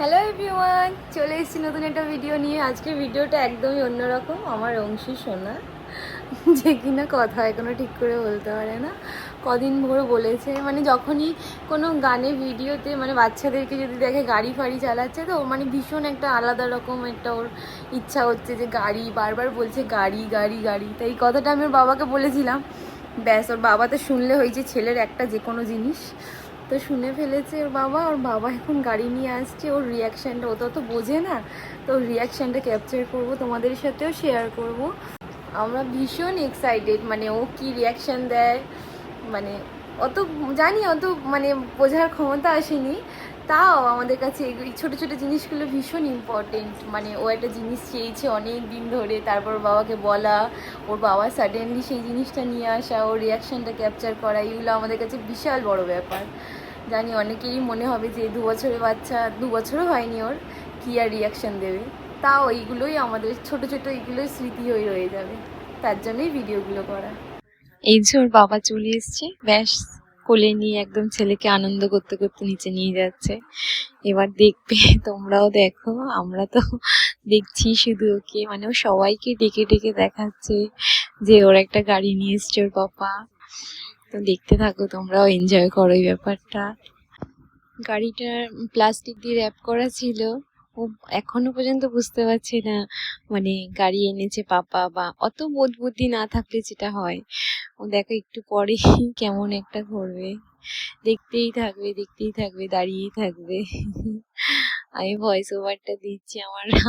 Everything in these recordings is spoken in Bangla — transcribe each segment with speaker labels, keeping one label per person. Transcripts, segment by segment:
Speaker 1: হ্যালো এভরিওয়ান, চলে এসেছি নতুন একটা ভিডিও নিয়ে। আজকের ভিডিওটা একদমই অন্যরকম। আমার অংশী সোনা, যে কিনা কথা এখনো ঠিক করে বলতে পারে না, কদিন ভোর বলেছে, মানে যখনই কোনো গানে ভিডিওতে মানে বাচ্চাদেরকে যদি দেখে গাড়ি ফাড়ি চালাচ্ছে, তো মানে ভীষণ একটা আলাদা রকম একটা ওর ইচ্ছা হচ্ছে যে গাড়ি, বারবার বলছে গাড়ি গাড়ি গাড়ি। তাই এই কথাটা আমি ওর বাবাকে বলেছিলাম। ব্যাস, ওর বাবা তো শুনলে হয়েছে ছেলের একটা যে কোনো জিনিস তো শুনে ফেলেছে ওর বাবা এখন গাড়ি নিয়ে আসছে। ওর রিয়াকশানটা, ও তো বোঝে না, তো ওর রিয়াকশানটা ক্যাপচার করব, তোমাদের সাথেও শেয়ার করব। আমরা ভীষণ এক্সাইটেড, মানে ও কি রিয়াকশান দেয়, মানে অত জানি, অত মানে বোঝার ক্ষমতা আসেনি, তাও আমাদের কাছে এই ছোটো ছোটো জিনিসগুলো ভীষণ ইম্পর্টেন্ট। মানে ও একটা জিনিস চেয়েছে অনেক দিন ধরে, তারপর ওর বাবাকে বলা, ওর বাবা সাডেনলি সেই জিনিসটা নিয়ে আসা, ওর রিয়াকশানটা ক্যাপচার করা, এগুলো আমাদের কাছে বিশাল বড় ব্যাপার। জানি অনেকেরই মনে হবে যে 2 বছরের বাচ্চা, 2 বছরও হয়নি ওর, কী আর রিয়াকশান দেবে। তাও এইগুলোই আমাদের ছোট ছোট এইগুলোই স্মৃতি হয়ে রয়ে যাবে, তার জন্যই ভিডিওগুলো করা।
Speaker 2: এই যে ওর বাবা চলে এসছে, ব্যাস কোলে নিয়ে একদম ছেলেকে আনন্দ করতে করতে নিচে নিয়ে যাচ্ছে। এবার দেখবে, তোমরাও দেখো, আমরা তো দেখছি শুধু ওকে, মানে ও সবাইকে ডেকে ডেকে দেখাচ্ছে যে ওর একটা গাড়ি নিয়ে এসছে ওর পাপা। তো দেখতে থাকো, তোমরাও এনজয় করো এই ব্যাপারটা। গাড়িটা প্লাস্টিক দিয়ে র্যাপ করা ছিল। ও এখনো পর্যন্ত বুঝতে পারছে না মানে গাড়ি এনেছে পাপা, বা অত বোধ বুদ্ধি না থাকলে যেটা হয়, ও দেখো একটু পরে কেমন একটা করবে, দেখতেই থাকবে দেখতেই থাকবে, দাঁড়িয়েই থাকবে। আমি ভয়েস ওভারটা দিচ্ছি,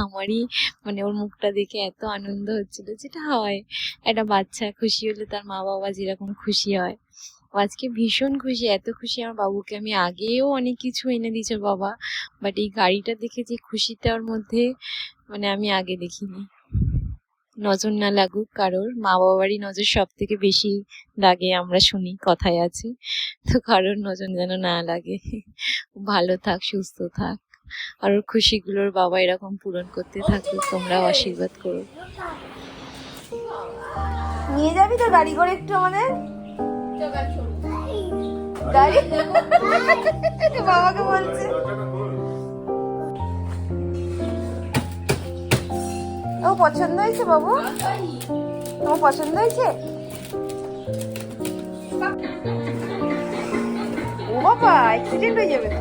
Speaker 2: আমারই মানে ওর মুখটা দেখে এত আনন্দ হচ্ছিল, যেটা হয় একটা বাচ্চা খুশি হলে তার মা বাবা যেরকম খুশি হয়। ও আজকে ভীষণ খুশি, এত খুশি আমার বাবুকে আমি আগেও অনেক কিছু এনে দিয়েছে বাবা, বাট এই গাড়িটা দেখে যে খুশিটা ওর মধ্যে, মানে আমি আগে দেখিনি। নজর না লাগুক কারোর, মা বাবারই নজর সব থেকে বেশি লাগে, আমরা শুনি কথায় আছে। তো কারোর নজর যেন না লাগে। ভালো থাক, সুস্থ থাক, আর ওর খুশিগুলোর বাবা এরকম পূরণ করতে থাকুক, তোমরাও আশীর্বাদ করো।
Speaker 1: নিয়ে যাবি তো গাড়ি করে একটু আমাদের গাড়ি? বাবাকে বলছে। ও পছন্দ হয়েছে বাবু? তোমার পছন্দ হয়েছে? ও বাবা, অ্যাক্সিডেন্ট হয়ে যাবে তো।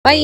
Speaker 2: বাই।